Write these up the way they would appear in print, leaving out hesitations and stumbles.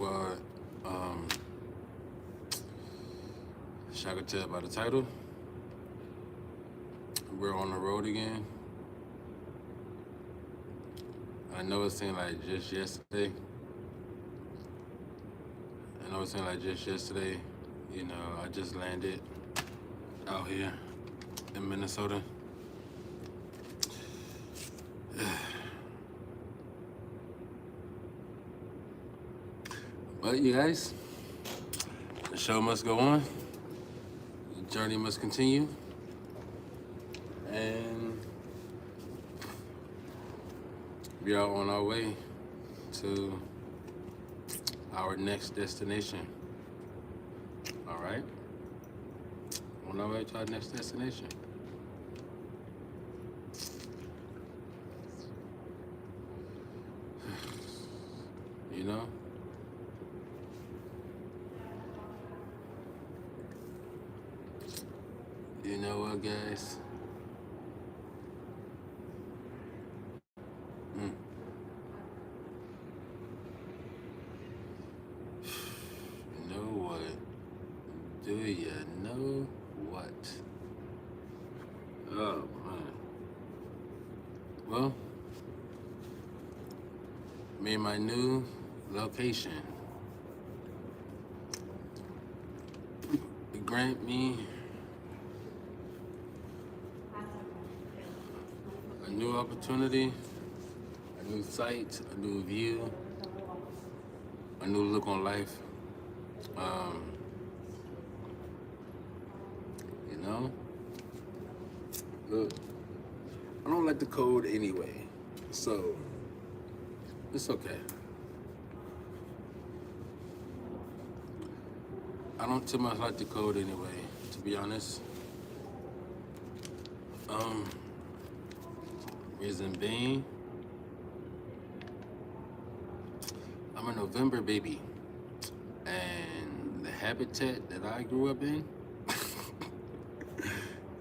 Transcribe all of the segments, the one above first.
Squad. Um, as I could tell by the title, we're on the road again. I know it seemed like just yesterday. I know it seemed like just yesterday. You know, I just landed out here in Minnesota. But you guys, the show must go on. The journey must continue. And we are on our way to our next destination. All right? On our way to our next destination. You know? You know what, guys? Mm. You know what? Do you know what? Oh, man. Well, me and my new location grant me a new opportunity, a new sight, a new view, a new look on life. You know, look, I don't like the code anyway, so it's okay. I don't too much like the code anyway, to be honest. Reason being, I'm a November baby, and the habitat that I grew up in,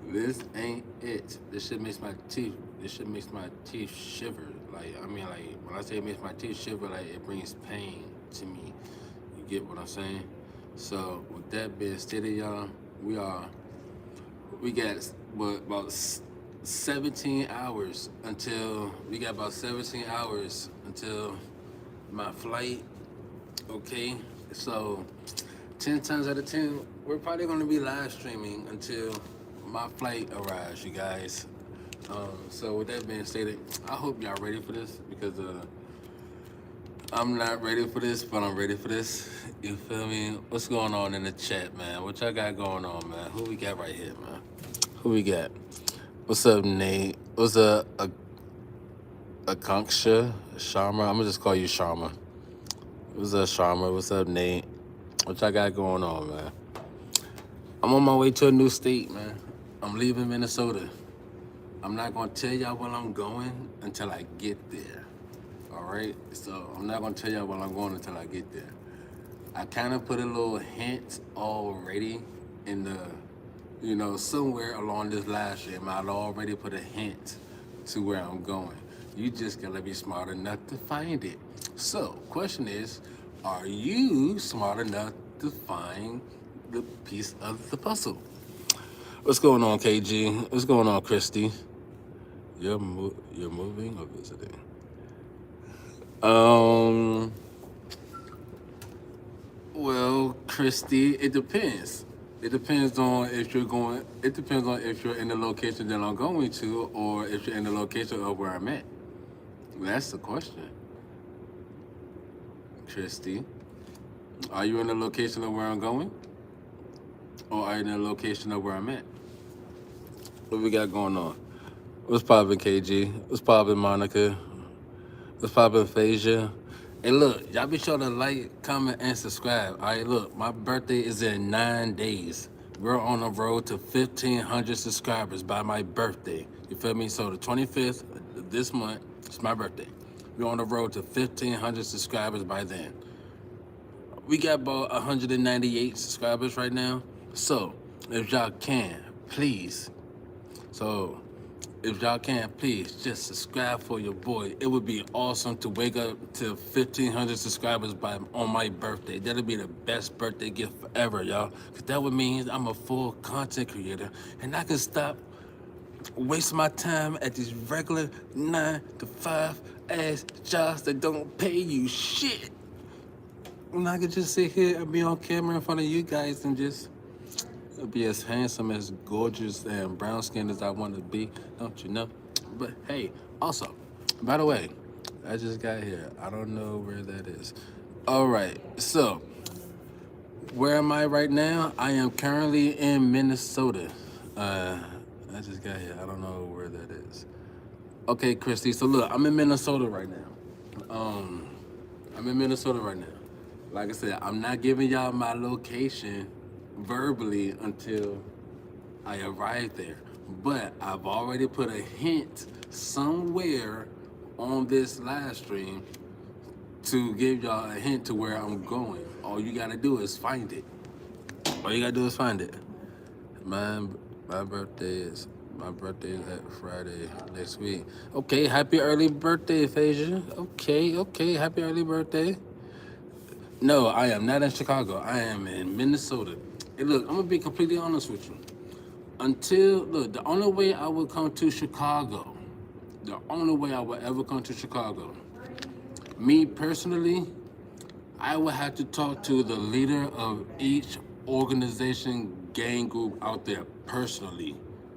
this ain't it. This shit makes my teeth. This shit makes my teeth shiver. Like when I say it makes my teeth shiver, like it brings pain to me. You get what I'm saying? So with that being stated, y'all, we got what, about 17 hours until my flight. Okay, so 10 times out of 10, we're probably gonna be live streaming until my flight arrives, you guys. So with that being stated, I hope y'all ready for this, because I'm not ready for this, but I'm ready for this. You feel me? What's going on in the chat, man? What y'all got going on, man? Who we got right here, man? Who we got? What's up, Nate? What's up, Akanksha? Sharma? I'm gonna just call you Sharma. What's up, Sharma? What's up, Nate? What y'all got going on, man? I'm on my way to a new state, man. I'm leaving Minnesota. I'm not gonna tell y'all where I'm going until I get there. All right? So I'm not gonna tell y'all where I'm going until I get there. I kind of put a little hint already in the, somewhere along this live stream. I'd already put a hint to where I'm going. You just gotta be smart enough to find it. So, question is, are you smart enough to find the piece of the puzzle? What's going on, KG? What's going on, Christy? You're moving or visiting? Well, Christy, it depends. It depends on if you're in the location that I'm going to, or if you're in the location of where I'm at. That's the question. Christy, are you in the location of where I'm going? Or are you in the location of where I'm at? What we got going on? What's poppin', KG? What's poppin', Monica? What's poppin', Phasia? Hey, look, y'all be sure to like, comment, and subscribe. All right, look, my birthday is in 9 days. We're on the road to 1,500 subscribers by my birthday. You feel me? So the 25th this month is my birthday. We're on the road to 1,500 subscribers by then. We got about 198 subscribers right now. So if y'all can, please. So If y'all can, please just subscribe for your boy. It would be awesome to wake up to 1,500 subscribers on my birthday. That'll be the best birthday gift forever, y'all. Cause that would mean I'm a full content creator, and I can stop wasting my time at these regular 9 to 5 ass jobs that don't pay you shit. And I could just sit here and be on camera in front of you guys and just be as handsome, as gorgeous, and brown skinned as I want to be, don't you know? But hey, also, by the way, I just got here. I don't know where that is. All right, so where am I right now? I am currently in Minnesota. I just got here. I don't know where that is. Okay, Christy. So look, I'm in Minnesota right now. I'm in Minnesota right now. Like I said, I'm not giving y'all my location verbally until I arrive there. But I've already put a hint somewhere on this live stream to give y'all a hint to where I'm going. All you gotta do is find it. All you gotta do is find it. My birthday is that Friday next week. Okay, happy early birthday, Phasia. Okay, happy early birthday. No, I am not in Chicago. I am in Minnesota. Hey, look, I'm gonna be completely honest with you. The only way I would come to Chicago, the only way I would ever come to Chicago, me personally, I would have to talk to the leader of each organization, gang group out there personally.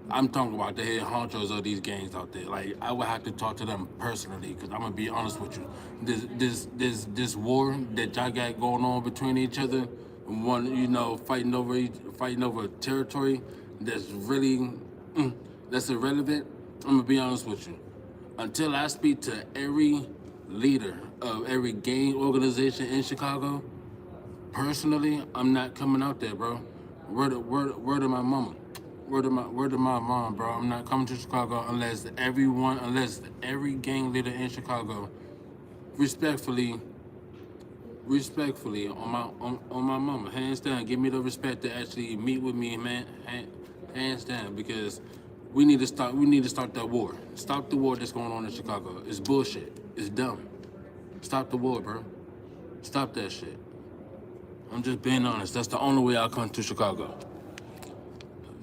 I'm talking about the head honchos of these gangs out there. Like, I would have to talk to them personally, because I'm gonna be honest with you. This war that y'all got going on between each other, fighting over territory that's really that's irrelevant. I'm gonna be honest with you. Until I speak to every leader of every gang organization in Chicago, personally, I'm not coming out there, bro. Word of my mama. Word of my mom, bro. I'm not coming to Chicago unless every gang leader in Chicago respectfully on my mama, hands down, give me the respect to actually meet with me, man. Hands down, because we need to start that war. Stop the war that's going on in Chicago. It's bullshit. It's dumb. Stop the war, bro. Stop that shit. I'm just being honest. That's the only way I'll come to Chicago.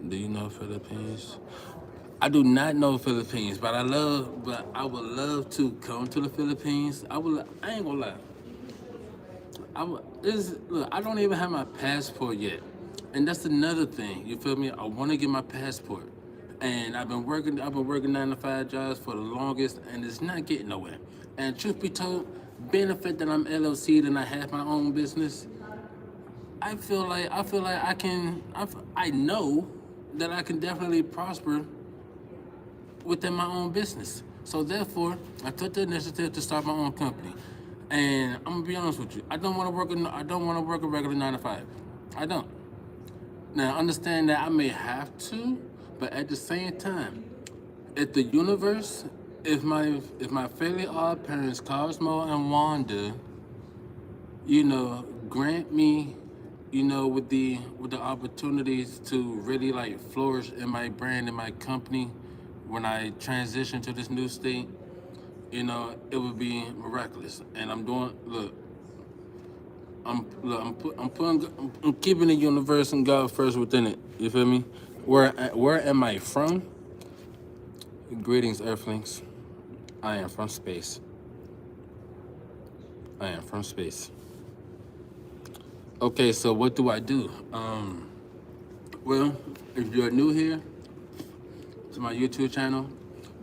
Do you know Philippines? I do not know Philippines, but I would love to come to the Philippines. I ain't gonna lie. I don't even have my passport yet. And that's another thing, you feel me? I wanna get my passport. And I've been working 9 to 5 jobs for the longest, and it's not getting nowhere. And truth be told, being the fact that I'm LLC and I have my own business, I feel like I know that I can definitely prosper within my own business. So therefore, I took the initiative to start my own company. And I'm gonna be honest with you, I don't want to work a regular 9 to 5. I don't. Now understand that I may have to, but at the same time, if the universe, if my fairly odd parents, Cosmo and Wanda, grant me, with the opportunities to really like flourish in my brand and my company when I transition to this new state, it would be miraculous. And I'm doing. I'm keeping the universe and God first within it. You feel me? Where am I from? Greetings, Earthlings. I am from space. Okay, so what do I do? Well, if you're new here to my YouTube channel,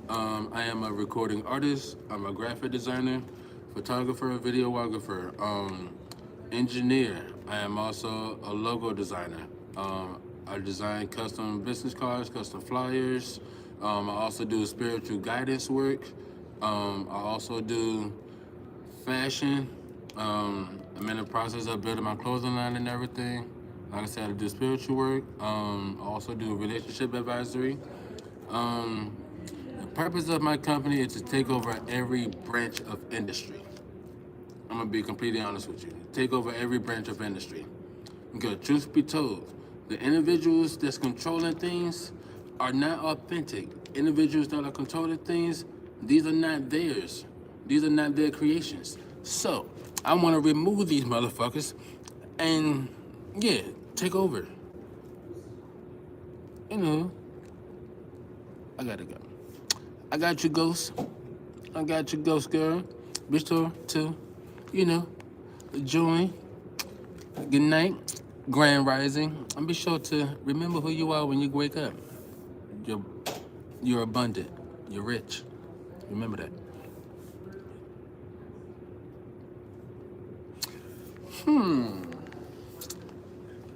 I am a recording artist. I'm a graphic designer, photographer, videographer, engineer. I am also a logo designer. I design custom business cards, custom flyers. I also do spiritual guidance work. I also do fashion. I'm in the process of building my clothing line and everything. Like I said, I do spiritual work. I also do relationship advisory. The purpose of my company is to take over every branch of industry. I'm gonna be completely honest with you. Take over every branch of industry. Because truth be told, the individuals that's controlling things are not authentic. individuals that are controlling things, these are not theirs. These are not their creations. So I want to remove these motherfuckers and, yeah, take over. You know, I gotta go. I got you, Ghost. I got you, Ghost Girl. Be sure to, you know, join. Good night, Grand Rising. And be sure to remember who you are when you wake up. You're abundant. You're rich. Remember that.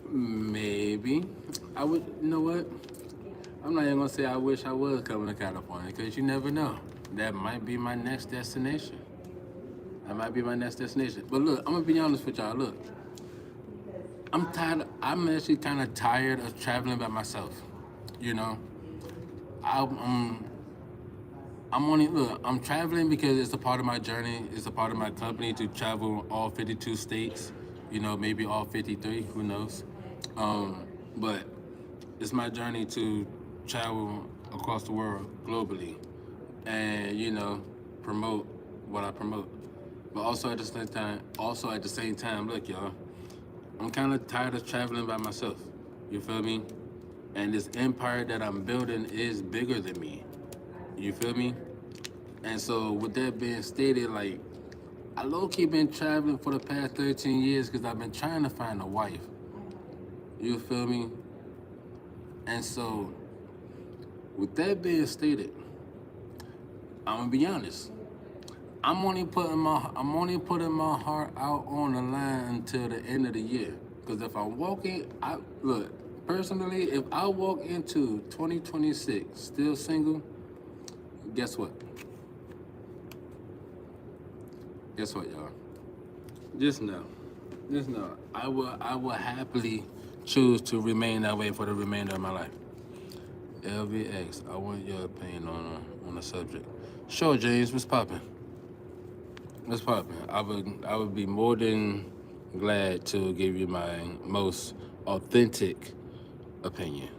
Maybe. I would, you know what? I'm not even gonna say I wish I was coming to California, because you never know. That might be my next destination. That might be my next destination. But look, I'm gonna be honest with y'all. Look, I'm tired. I'm actually kind of tired of traveling by myself. You know, I'm only, look, I'm traveling because it's a part of my journey. It's a part of my company to travel all 52 states. You know, maybe all 53. Who knows? But it's my journey to travel across the world globally, and you know, promote what I promote. But also at the same time, look, y'all, I'm kind of tired of traveling by myself. You feel me? And this empire that I'm building is bigger than me. You feel me? And so with that being stated, like, I low-key been traveling for the past 13 years because I've been trying to find a wife. You feel me? And so with that being stated, I'm gonna be honest. I'm only putting my heart out on the line until the end of the year. Because if I'm walking, personally, if I walk into 2026 still single, guess what? Guess what, y'all? Just know, I will happily choose to remain that way for the remainder of my life. LVX, I want your opinion on the subject. Sure, James, what's poppin'? What's poppin'? I would be more than glad to give you my most authentic opinion,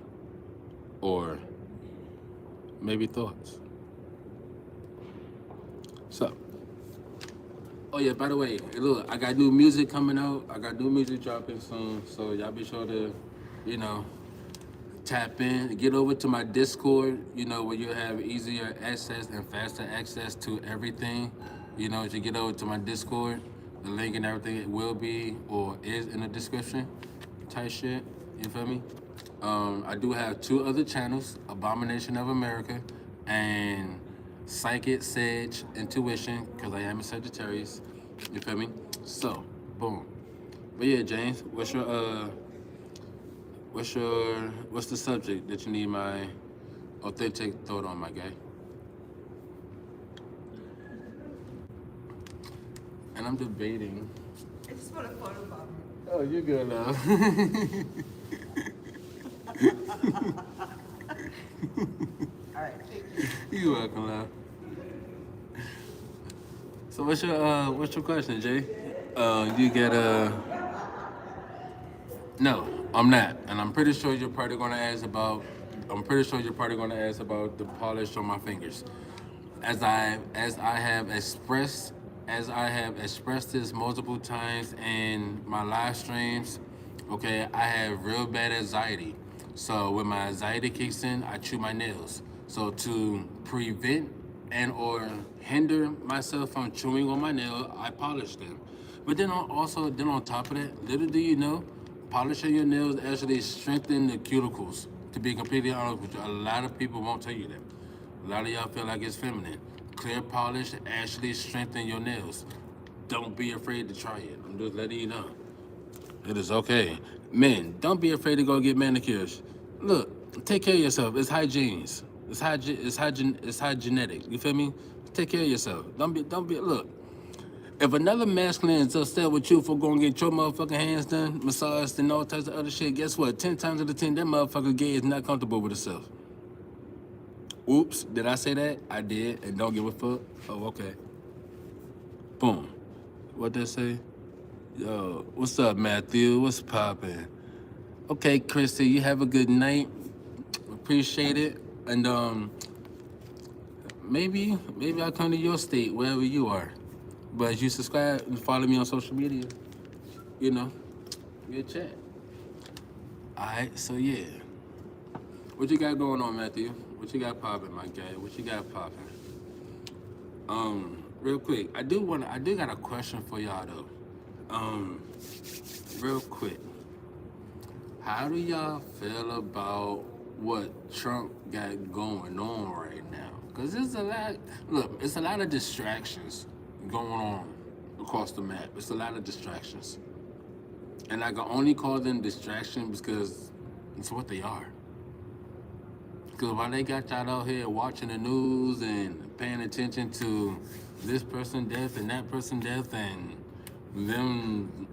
or maybe thoughts. So, oh yeah, by the way, look, I got new music coming out. I got new music dropping soon, so y'all be sure to, you know, tap in, get over to my Discord, you know, where you have easier access and faster access to everything. You know, if you get over to my Discord, the link and everything, it will be or is in the description type shit. You feel me? I do have two other channels, Abomination of America and Psychic Sage Intuition, because I am a Sagittarius. You feel me? So, boom. But yeah, James, what's the subject that you need my authentic thought on, my guy? And I'm debating. I just want a photo bomb. Oh, you're good, love. All right, thank you. You're welcome, love. So what's your question, Jay? You get No, I'm not, and I'm pretty sure you're probably gonna ask about. The polish on my fingers, as I have expressed this multiple times in my live streams. Okay, I have real bad anxiety, so when my anxiety kicks in, I chew my nails. So to prevent and or hinder myself from chewing on my nail, I polish them. But then on top of that, little do you know, polishing your nails actually strengthen the cuticles. To be completely honest with you, a lot of people won't tell you that. A lot of y'all feel like it's feminine. Clear polish actually strengthen your nails. Don't be afraid to try it. I'm just letting you know. It is okay. Men, don't be afraid to go get manicures. Look, take care of yourself. It's hygiene. It's hygienic. You feel me? Take care of yourself. Don't be, look. If another masculine is upset with you for going to get your motherfucking hands done, massaged, and all types of other shit, guess what? 10 times out of 10, that motherfucker gay is not comfortable with himself. Oops, did I say that? I did, and don't give a fuck? Oh, okay. Boom. What they say? Yo, what's up, Matthew? What's poppin'? Okay, Christy, you have a good night. Appreciate it. And maybe I'll come to your state, wherever you are. But if you subscribe and follow me on social media, you know, we'll chat. Alright, so yeah. What you got going on, Matthew? What you got popping, my guy? What you got popping? Real quick, I do got a question for y'all though. Real quick. How do y'all feel about what Trump got going on right now? Cause there's a lot. Look, it's a lot of distractions going on across the map. It's a lot of distractions, and I can only call them distractions because it's what they are. Because while they got y'all out here watching the news and paying attention to this person death and that person death and them,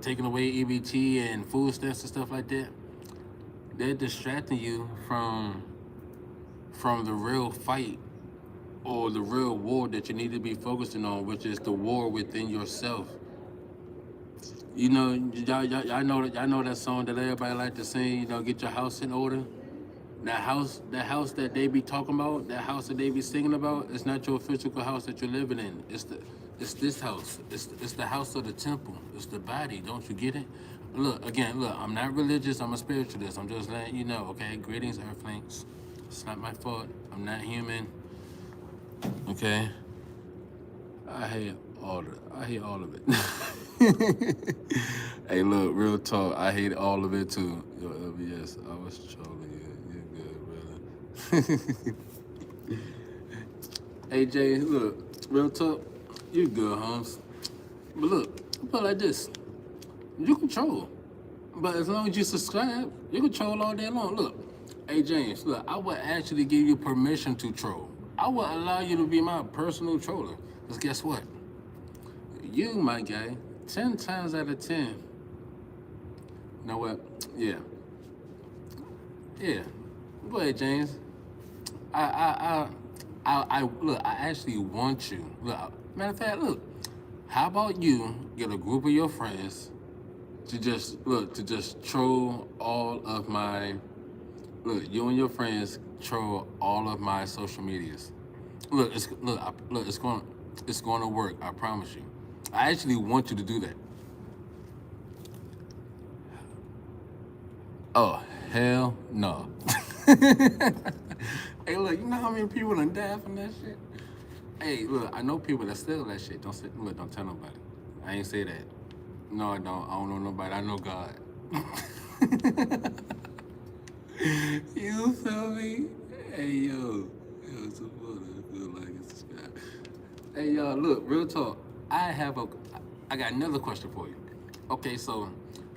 taking away EBT and food stamps and stuff like that, they're distracting you from the real fight or the real war that you need to be focusing on, which is the war within yourself. Y'all know that song that everybody like to sing, get your house in order. That house that they be talking about, that house that they be singing about, it's not your physical house that you're living in. It's this house. It's the house of the temple. It's the body. Don't you get it? Look, I'm not religious. I'm a spiritualist. I'm just letting you know, okay? Greetings, Earthlings. It's not my fault. I'm not human. Okay? I hate all of it. Hey, look, real talk. I hate all of it too. Yo, LVX, I was trolling you. You're good, brother. Hey, Jay, look, real talk. You good, Holmes. But look, put it like this. You control. But as long as you subscribe, you control all day long. Look, hey, James, look, I would actually give you permission to troll. I would allow you to be my personal troller. Because guess what? You, my guy, 10 times out of 10. You know what? Yeah. Go ahead, James. I look, I actually want you. Look, matter of fact, look, how about you get a group of your friends to just troll all of my, you and your friends troll all of my social medias. It's going to work, I promise you. I actually want you to do that. Oh, hell no. Hey, look, you know how many people done died from that shit? Hey, look, I know people that steal that shit. Don't tell nobody. I ain't say that. No, I don't. I don't know nobody. I know God. You feel me? Hey, yo, support it. I feel like it's subscribe. Hey, y'all, look, real talk. I got another question for you. Okay, so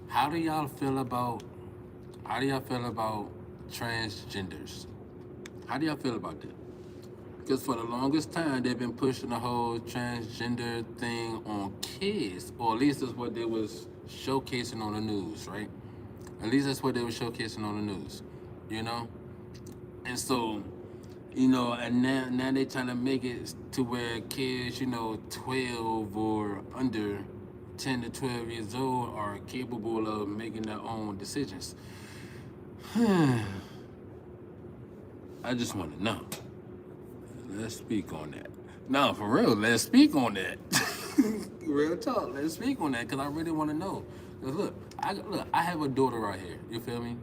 how do y'all feel about transgenders? How do y'all feel about that? Because for the longest time, they've been pushing the whole transgender thing on kids, or at least that's what they was showcasing on the news, right? At least that's what they were showcasing on the news, And so, and now they trying to make it to where kids, 12 or under 10 to 12 years old are capable of making their own decisions. I just want to know. Let's speak on that. No, for real, let's speak on that. Real talk, let's speak on that, because I really want to know. Cause I have a daughter right here, you feel me?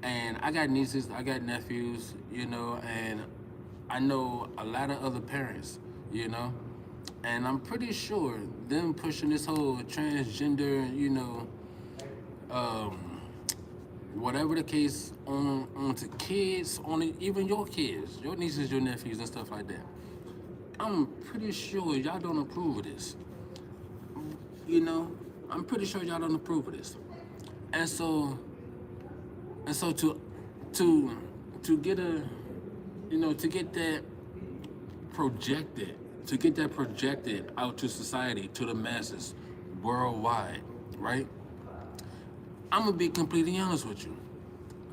And I got nieces, I got nephews, and I know a lot of other parents, and I'm pretty sure them pushing this whole transgender, whatever the case, onto kids, even your kids, your nieces, your nephews, and stuff like that. I'm pretty sure y'all don't approve of this. I'm pretty sure y'all don't approve of this. And so to get that projected out to society, to the masses, worldwide, right? I'm gonna be completely honest with you.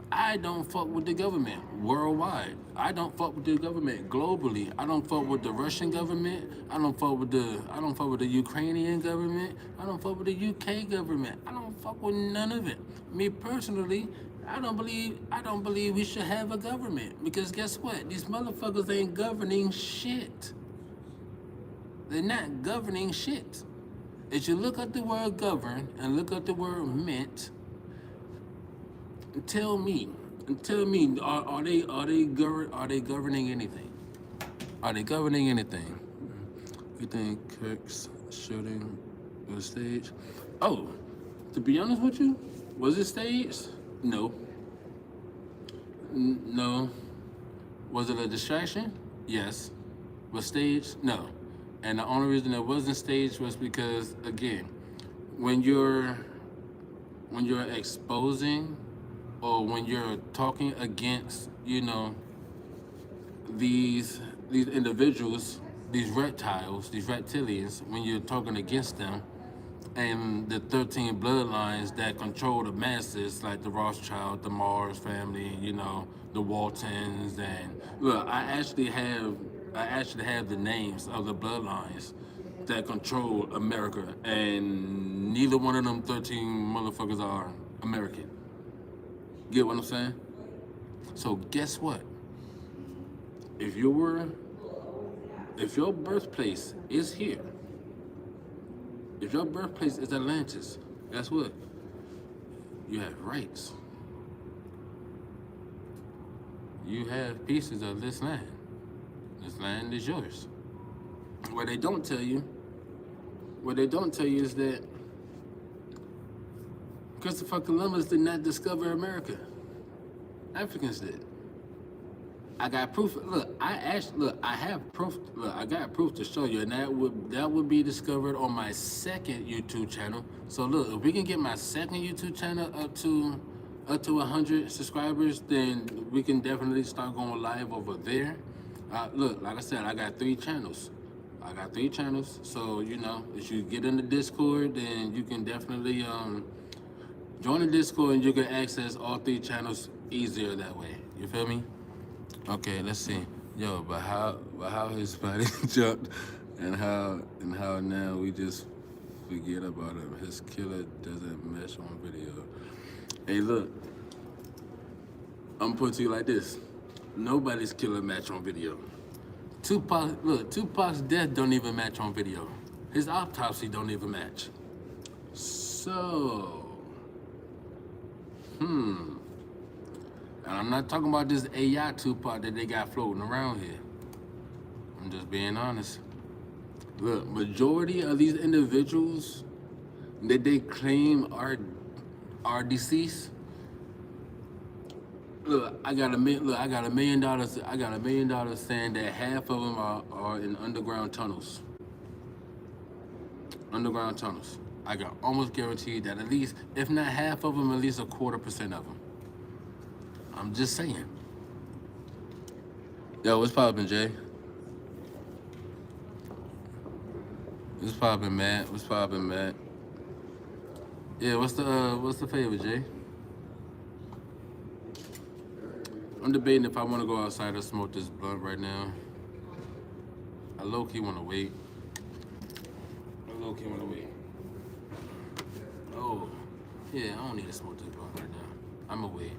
I don't fuck with the government worldwide. I don't fuck with the government globally. I don't fuck with the Russian government. I don't fuck with the Ukrainian government. I don't fuck with the UK government. I don't fuck with none of it. Me personally, I don't believe we should have a government, because guess what? These motherfuckers ain't governing shit. They're not governing shit. If you look at the word govern and look at the word meant, tell me, are they governing anything? Are they governing anything? You think Kirk's shooting was staged? Oh, to be honest with you, was it staged? No. No. Was it a distraction? Yes. Was staged? No. And the only reason it wasn't staged was because, again, when you're exposing, or when you're talking against, these individuals, these reptiles, these reptilians, when you're talking against them, and the 13 bloodlines that control the masses, like the Rothschild, the Mars family, the Waltons, and look, I actually have the names of the bloodlines that control America, and neither one of them 13 motherfuckers are American. Get what I'm saying? So guess what? If your birthplace is here, if your birthplace is Atlantis, guess what? You have rights. You have pieces of this land. This land is yours. What they don't tell you is that Christopher Columbus did not discover America. Africans did. I got proof. Look, I have proof. Look, I got proof to show you, and that would be discovered on my second YouTube channel. So look, if we can get my second YouTube channel up to 100 subscribers, then we can definitely start going live over there. Look, like I said, I got 3 channels. So if you get in the Discord, then you can definitely join the Discord, and you can access all 3 channels easier that way. You feel me? Okay, let's see. Yo, but how his body jumped, and how now we just forget about him. His killer doesn't mesh on video. Hey, look, I'm gonna put it to you like this: nobody's killer match on video. Tupac's death don't even match on video. His autopsy don't even match. So, and I'm not talking about this AI Tupac that they got floating around here. I'm just being honest. Look, majority of these individuals that they claim are deceased. Look, I got $1 million. I got $1 million saying that half of them are in underground tunnels. Underground tunnels. I got almost guaranteed that at least, if not half of them, at least 0.25% of them. I'm just saying. Yo, what's poppin', Jay? What's poppin', Matt? What's poppin', Matt? Yeah, what's the favor, Jay? I'm debating if I want to go outside or smoke this blunt right now. I low-key want to wait. Oh, yeah, I don't need to smoke this blunt right now. I'ma wait.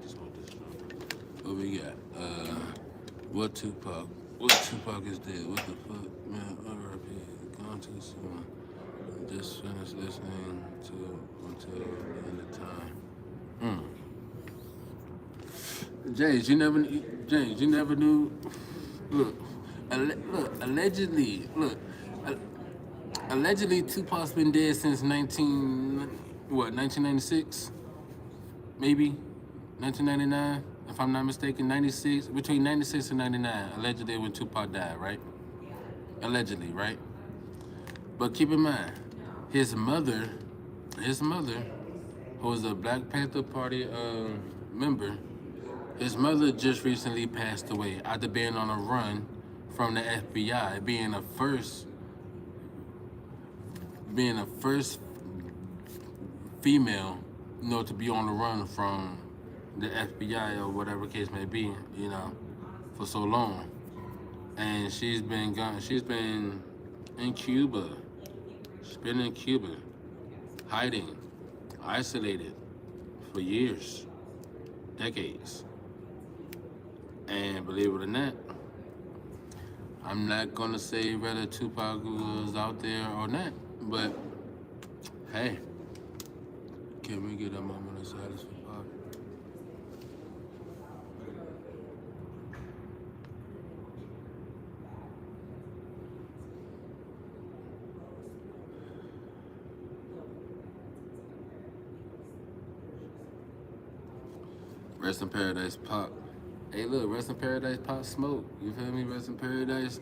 To smoke this blunt. What we got? What Tupac is dead? What the fuck, man? R.I.P. Gone too soon. Just finished listening to until the end of time. James, you never knew. Look, allegedly, Tupac's been dead since 1996, maybe 1999, if I'm not mistaken. 96, between 96 and 99, allegedly when Tupac died, right? Allegedly, right? But keep in mind, his mother, who was a Black Panther Party member, his mother just recently passed away after being on a run from the FBI, being a first female, to be on the run from the FBI or whatever case may be, for so long. And she's been in Cuba. She's been in Cuba, hiding isolated for years, decades. And believe it or not, I'm not gonna say whether Tupac was out there or not, but hey, can we get a moment of silence for Pac? Rest in paradise, Pop. Hey, look, rest in paradise, Pop Smoke. You feel me? Rest in paradise,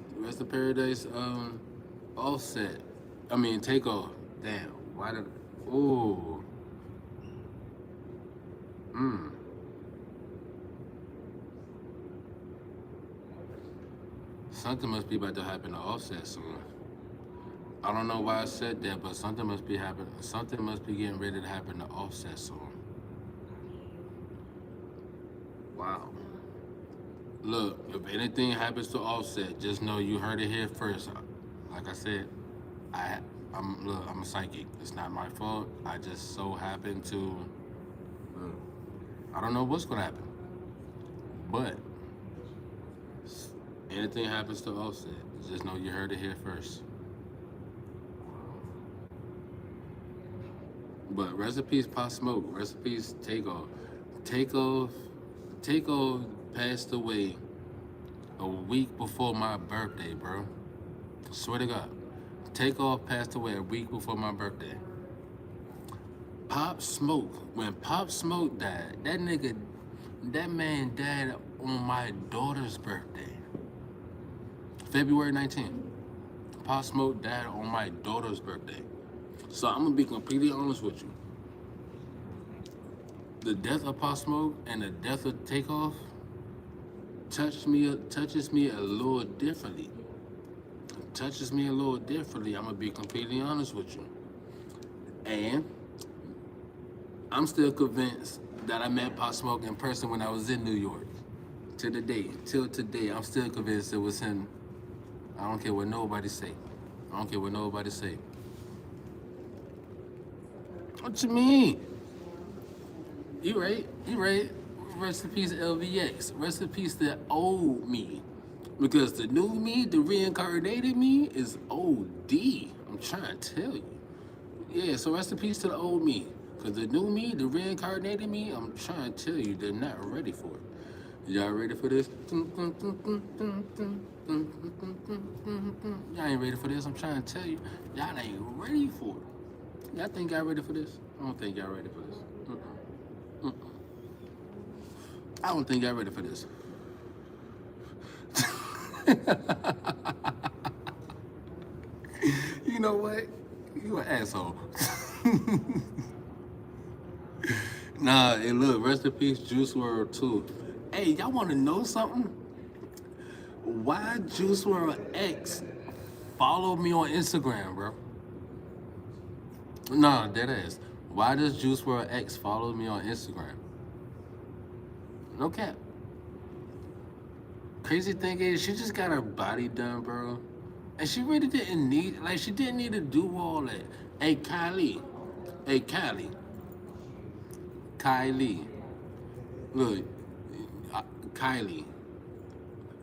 Offset. I mean, Takeoff. Damn, why did? Ooh. Something must be about to happen to Offset soon. I don't know why I said that, but something must be happening. Something must be getting ready to happen to Offset soon. Wow. Look, if anything happens to Offset, just know you heard it here first. Like I said, I'm a psychic. It's not my fault. I just so happen to. Look, I don't know what's gonna happen, but anything happens to Offset, just know you heard it here first. But rest in peace, Pop Smoke. Rest in peace, Takeoff. Takeoff passed away a week before my birthday, bro. Swear to God. Takeoff passed away a week before my birthday. Pop Smoke, when Pop Smoke died, that man died on my daughter's birthday. February 19th. Pop Smoke died on my daughter's birthday. So I'm gonna be completely honest with you. The death of Pop Smoke and the death of Takeoff touches me a little differently. Touches me a little differently. I'm gonna be completely honest with you. And I'm still convinced that I met Pop Smoke in person when I was in New York. Till today, I'm still convinced it was him. I don't care what nobody say. What you mean? You right. Rest in peace, LVX. Rest in peace, the old me. Because the new me, the reincarnated me, is OD. I'm trying to tell you. Yeah, so rest in peace to the old me. Because the new me, the reincarnated me, I'm trying to tell you, they're not ready for it. Y'all ready for this? Y'all ain't ready for this. I'm trying to tell you. Y'all ain't ready for it. Y'all think y'all ready for this? I don't think y'all ready for this. I don't think y'all ready for this. You know what? You an asshole. Nah, hey, look, rest in peace, Juice WRLD too. Hey, y'all want to know something? Why Juice WRLD X follow me on Instagram, bro? Nah, dead ass. Why does Juice WRLD X follow me on Instagram? No cap. Crazy thing is, she just got her body done, bro. And she really didn't need, she didn't need to do all that. Hey, Kylie. Look, Kylie.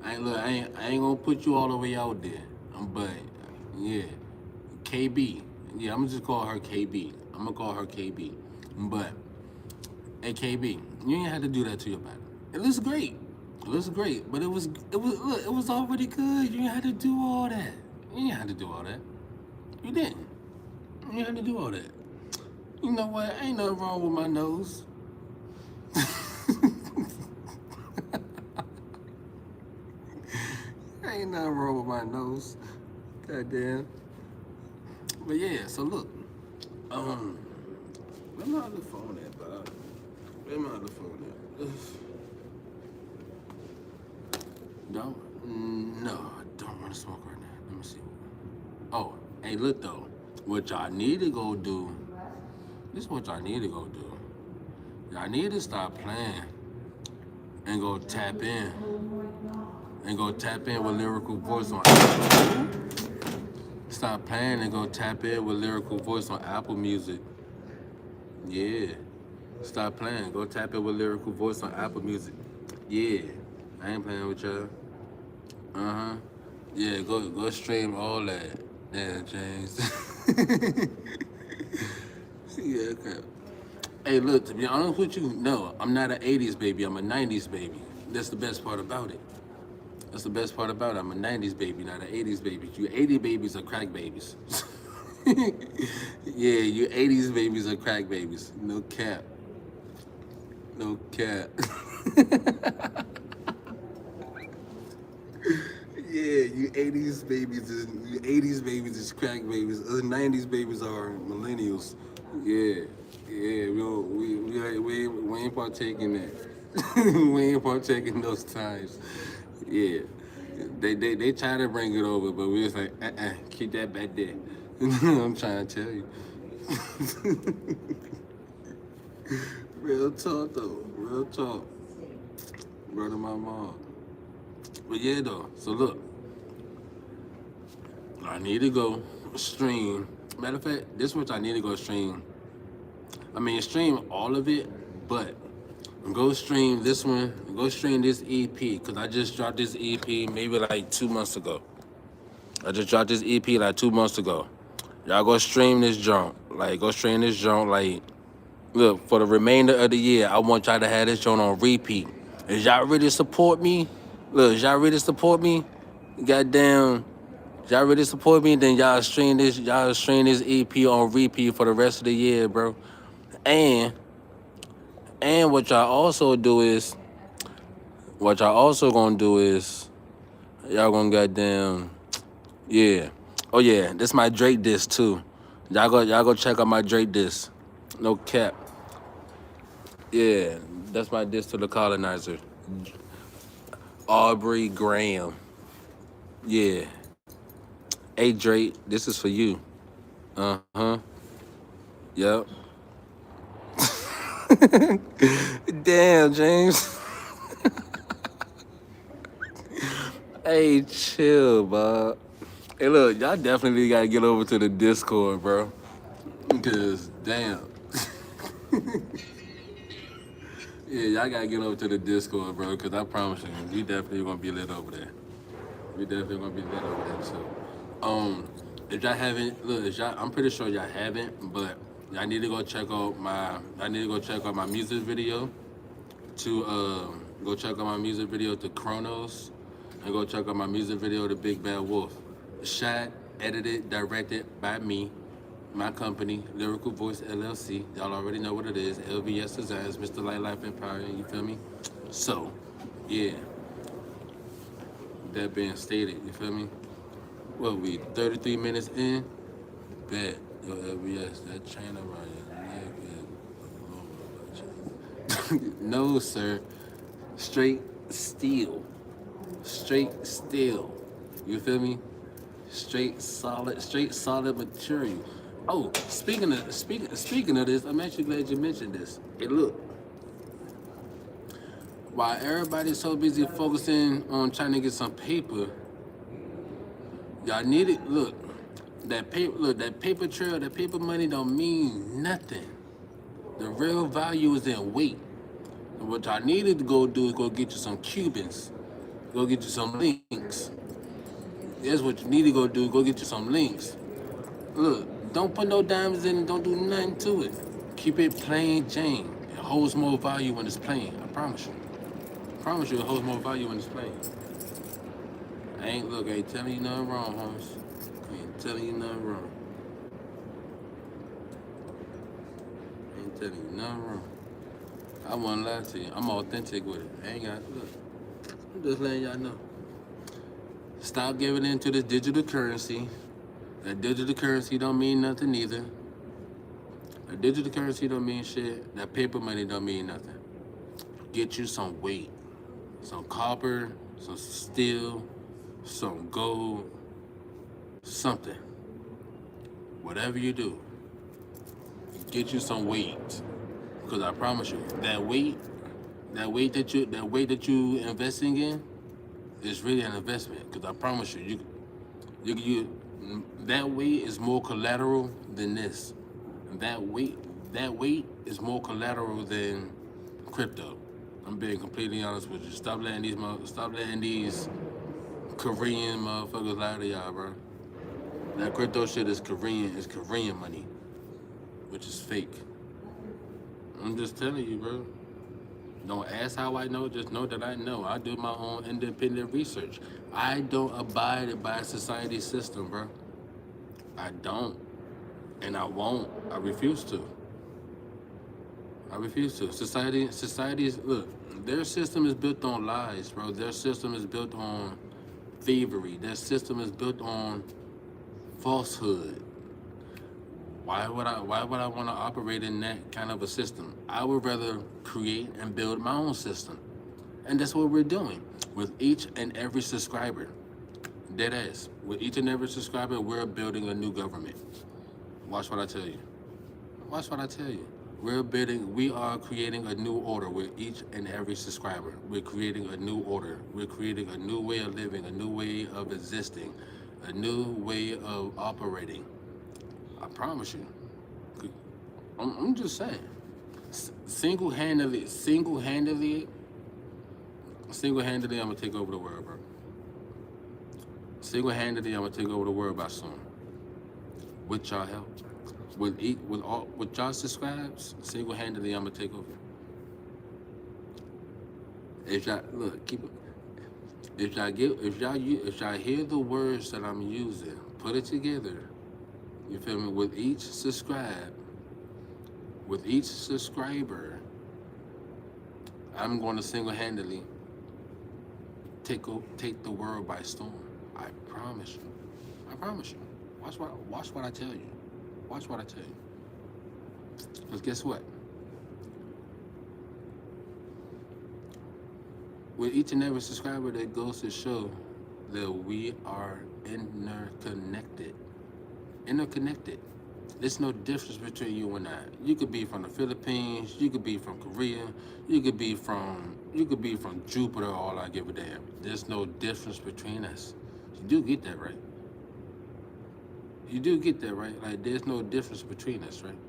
I ain't gonna put you all the way out there. But, yeah. KB. Yeah, I'm gonna just call her KB. But, hey, KB, you ain't had to do that to your body. It looks great, but it was already good. You ain't had to do all that. You didn't. You had to do all that. You know what? Ain't nothing wrong with my nose. Ain't nothing wrong with my nose. Goddamn. But yeah, so look. Where my other phone at, bro? No, I don't want to smoke right now. Let me see. Oh, hey, look though. What y'all need to go do. This is what y'all need to go do. Y'all need to stop playing and go tap in. With Lyrical Voice on Apple. Stop playing and go tap in with Lyrical Voice on Apple Music. Yeah. Stop playing. Go tap it with Lyrical Voice on Apple Music. Yeah. I ain't playing with y'all. Uh-huh. Yeah, go stream all that. Yeah, James. Yeah, okay. Hey, look, to be honest with you, no, I'm not an 80s baby. I'm a 90s baby. That's the best part about it. That's the best part about it. I'm a 90s baby, not an 80s baby. You 80 babies are crack babies. Yeah, you 80s babies are crack babies. No cap. No cap. Yeah, you 80s babies is crack babies. Us 90s babies are millennials. Yeah, yeah, we ain't partaking that. We ain't partaking those times. Yeah, they try to bring it over, but we was like, keep that back there. I'm trying to tell you. Real talk though, real talk. Brother, my mom. But yeah though, so look, I need to go stream. Matter of fact, this which I need to go stream. I mean, stream all of it, but go stream this one. Go stream this EP, cause I just dropped this EP maybe like 2 months ago. I just dropped this EP like 2 months ago. Y'all go stream this junk. Like, go stream this junk. Like, look, for the remainder of the year, I want y'all to have this joint on repeat. If y'all really support me, look, if y'all really support me, goddamn, if y'all really support me, then y'all stream this EP on repeat for the rest of the year, bro. And what y'all also do is, y'all gonna goddamn, yeah. Oh yeah, this my Drake disc too. Y'all go check out my Drake disc. No cap. Yeah, that's my disc to the colonizer. Aubrey Graham. Yeah. Hey Drake, this is for you. Uh-huh. Yep. Damn, James. Hey, chill, Bob. Hey, look, y'all definitely gotta get over to the Discord, bro. Because, damn. Yeah, y'all gotta get over to the Discord, bro. Because I promise you, we definitely gonna be lit over there. We definitely gonna be lit over there, too. If y'all haven't, look, I'm pretty sure y'all haven't, but y'all need to go check out my music video to Chronos, and go check out my music video to Big Bad Wolf. Shot, edited, directed by me, my company, Lyrical Voice LLC. Y'all already know what it is. LVX Designs, Mr. Light Life Empire, you feel me? So, yeah. That being stated, you feel me? What we 33 minutes in? Bet. Yo, LVS, that chain around your neck. No, sir. Straight steel. Straight steel. You feel me? Straight solid material. Oh, speaking of this, I'm actually glad you mentioned this. Hey, look. While everybody's so busy focusing on trying to get some paper, y'all need it. Look, that paper trail, that paper money don't mean nothing. The real value is in weight. And what y'all needed to go do is go get you some Cubans. Go get you some links. That's what you need to go do. Go get you some links. Look, don't put no diamonds in it. Don't do nothing to it. Keep it plain Jane. It holds more value when it's plain. I promise you. I promise you it holds more value when it's plain. I ain't telling you nothing wrong, Holmes. I ain't telling you nothing wrong. I ain't telling you nothing wrong. I won't lie to you. I'm authentic with it. I ain't got, look. I'm just letting y'all know. Stop giving in to this digital currency. That digital currency don't mean nothing either. That digital currency don't mean shit. That paper money don't mean nothing. Get you some weight. Some copper, some steel, some gold, something. Whatever you do, get you some weight. Because I promise you, that weight that you investing in is really an investment. Because I promise you, that weight is more collateral than this. That weight that weight is more collateral than crypto. I'm being completely honest with you. Stop letting these Korean motherfuckers lie to y'all, bro. That crypto shit is Korean money, which is fake. I'm just telling you, bro. Don't ask how I know, just know that I know. I do my own independent research. I don't abide by society's system, bro. I don't. And I won't. I refuse to. I refuse to. Society's, look, their system is built on lies, bro. Their system is built on thievery. Their system is built on falsehood. Why would I want to operate in that kind of a system? I would rather create and build my own system. And that's what we're doing with each and every subscriber. Dead ass. With each and every subscriber, we're building a new government. Watch what I tell you. Watch what I tell you. We are creating a new order with each and every subscriber. We're creating a new order. We're creating a new way of living, a new way of existing, a new way of operating. I promise you. I'm just saying. Single-handedly, I'm gonna take over the world, bro. Single-handedly, I'm gonna take over the world by soon. With y'all help. With y'all subscribes, single-handedly, I'm gonna take over. If y'all look, keep it. If y'all hear the words that I'm using, put it together. You feel me? With each subscriber, I'm going to single-handedly take the world by storm. I promise you. I promise you. Watch what I tell you. Watch what I tell you. Because guess what? With each and every subscriber, that goes to show that we are interconnected. There's no difference between you and I. You could be from the Philippines, you could be from Korea, you could be from Jupiter, all I give a damn. There's no difference between us. You do get that, right? You do get that, right? Like, there's no difference between us, right?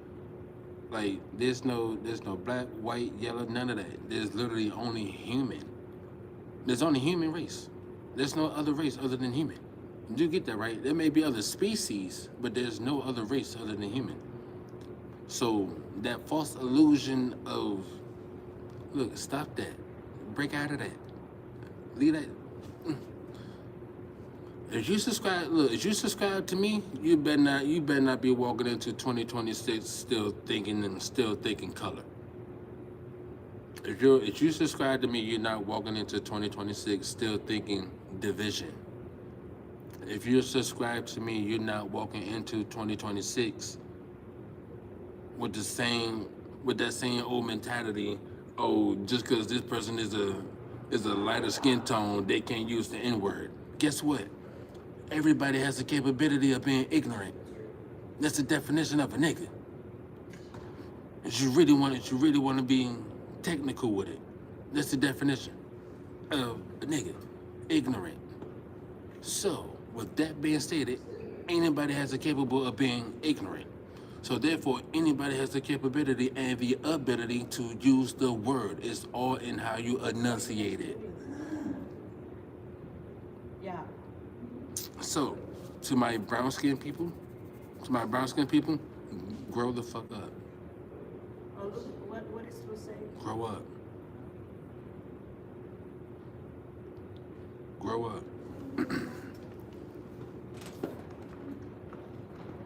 Like, there's no black, white, yellow, none of that. There's literally only human. There's only human race. There's no other race other than human. You do get that, right? There may be other species, but there's no other race other than human. So that false illusion of, look, stop that. Break out of that. Leave that. If you subscribe to me, you better not be walking into 2026 still thinking color. If you subscribe to me, you're not walking into 2026 still thinking division. If you subscribe to me, you're not walking into 2026 with that same old mentality. Oh, just because this person is a lighter skin tone, they can't use the N-word. Guess what? Everybody has the capability of being ignorant. That's the definition of a nigga. If you really want to be technical with it, that's the definition of a nigga. Ignorant. So, with that being stated, anybody has the capable of being ignorant. So therefore, anybody has the capability and the ability to use the word. It's all in how you enunciate it. Yeah. So, to my brown skinned people, grow the fuck up. Oh, what is it saying? Grow up. Grow up.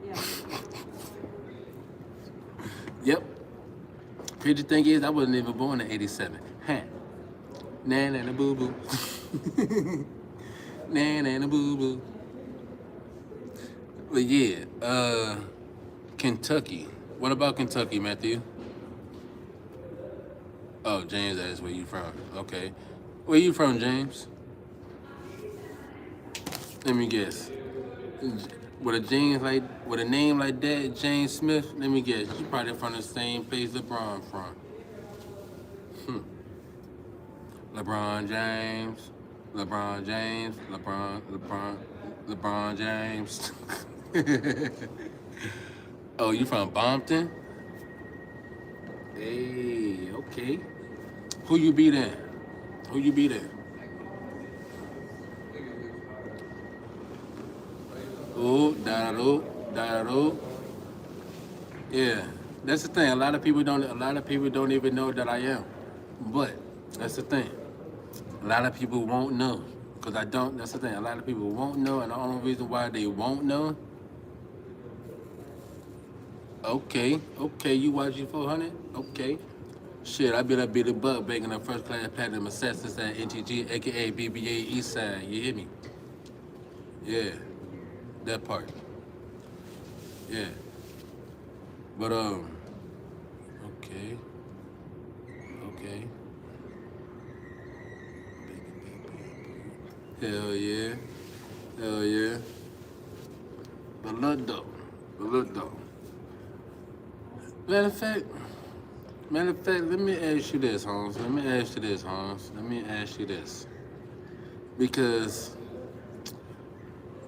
Yeah. Yep. Crazy thing is, I wasn't even born in '87. Huh. Na boo boo. Na boo boo. But yeah, Kentucky. What about Kentucky, Matthew? Oh, James asked where you from. Okay. Where you from, James? Let me guess. With a name like that, James Smith, let me guess. You probably from the same place LeBron from. LeBron James. Oh, you from Bompton? Hey, okay. Who you be then? Who you be then? Oh, da-da-do, da-da-do. Yeah, that's the thing. A lot of people don't. A lot of people don't even know that I am. But that's the thing. A lot of people won't know because I don't. That's the thing. A lot of people won't know, and the only reason why they won't know. Okay, okay, you watch you 400. Okay, shit, I been a bit of buck baking a first class platinum assessors at NTG, aka BBA Eastside. You hear me? Yeah, that part. Yeah, but okay, okay. Hell yeah, hell yeah. But look though. Matter of fact, let me ask you this, Holmes. Let me ask you this. Because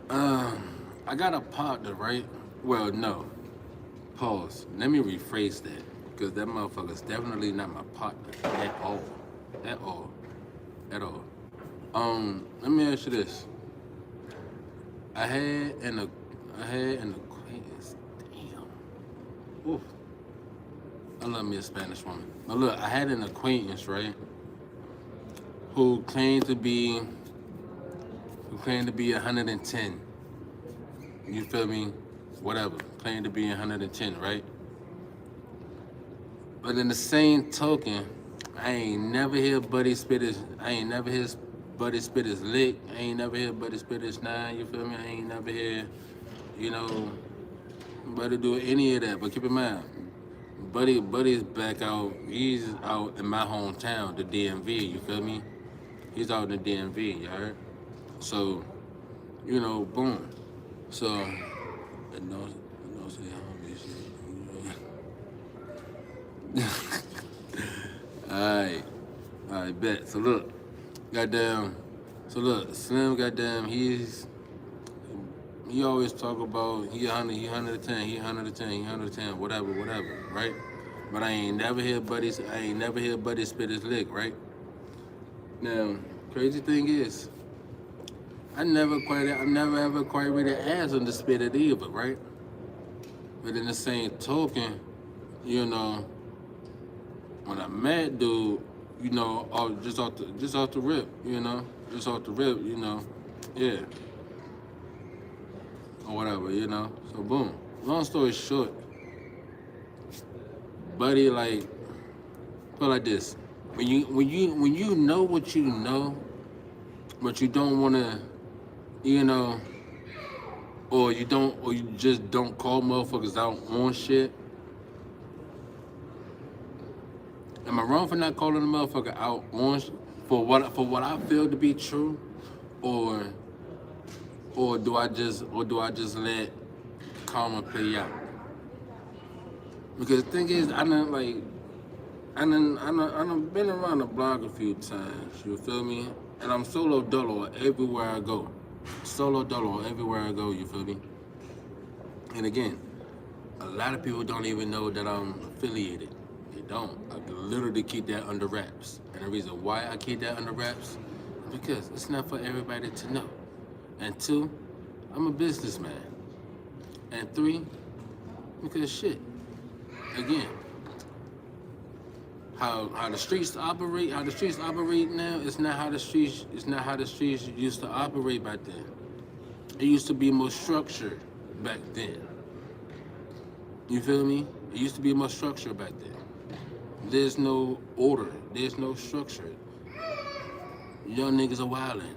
I got a partner, right? Well, no. Pause. Let me rephrase that. Because that motherfucker's definitely not my partner at all. At all. At all. Let me ask you this. I had an acquaintance. Damn. Oof. I love me a Spanish woman. But look, I had an acquaintance, right? Who claimed to be 110. You feel me? Whatever. Claimed to be 110, right? But in the same token, I ain't never hear Buddy spit his lick. I ain't never hear Buddy spit his nine, you feel me? I ain't never hear, you know, Buddy do any of that. But keep in mind, Buddy's back out, he's out in my hometown, the DMV, you feel me? He's out in the DMV, you heard? So, you know, boom. So, alright, alright, bet. So look, goddamn. So look, Slim, goddamn, he always talk about he 100, he 110, he 110, he 110, whatever, right? But I ain't never hear Buddy spit his lick, right? Now, crazy thing is, I never ever quite really asked him to spit it either, right? But in the same token, you know, when I met dude, you know, just off the rip, you know, yeah, or whatever, you know. So boom. Long story short, Buddy, like, put it like this: when you know what you know, but you don't wanna, you know, or you just don't call motherfuckers out on shit. Am I wrong for not calling a motherfucker out on for what I feel to be true, or do I just let karma play out? Because the thing is, I done been around the block a few times. You feel me? And I'm solo dolo everywhere I go. Solo dolo everywhere I go. You feel me? And again, a lot of people don't even know that I'm affiliated. They don't. I can literally keep that under wraps. And the reason why I keep that under wraps is because it's not for everybody to know. And two, I'm a businessman. And three, because shit. Again, how the streets operate now, it's not how the streets used to operate back then. It used to be more structured back then. You feel me? It used to be more structured back then. There's no order. There's no structure. Young niggas are wildin'.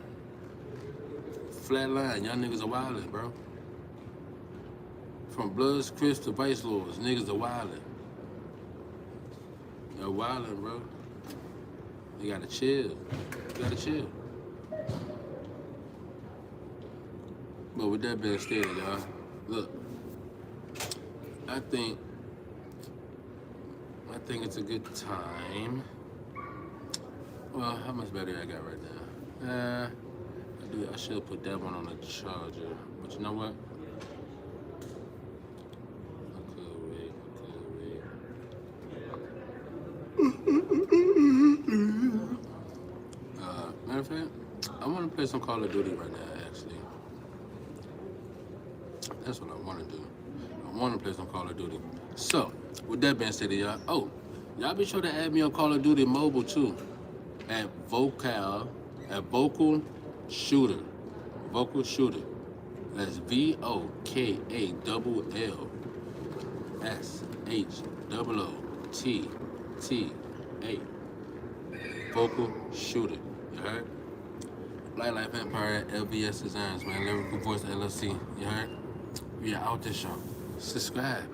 Flat line, young niggas are wildin', bro. From Bloods, Crips to Vice Lords, niggas are wildin'. They're wildin', bro. You gotta chill. But with that being said, y'all, look, I think it's a good time. Well, how much battery I got right now? I should put that one on the charger. But you know what? I could wait. Matter of fact, I want to play some Call of Duty right now, actually. That's what I want to do. I want to play some Call of Duty. So, with that being said, y'all, y'all be sure to add me on Call of Duty Mobile too. At Vocal Shooter. Vocal Shooter. That's VOKALLSHOOTA. Vocal Shooter. You heard? Black Life Empire, LVX Designs, man. Lyrical Voice LLC. You heard? We are out this show. Subscribe.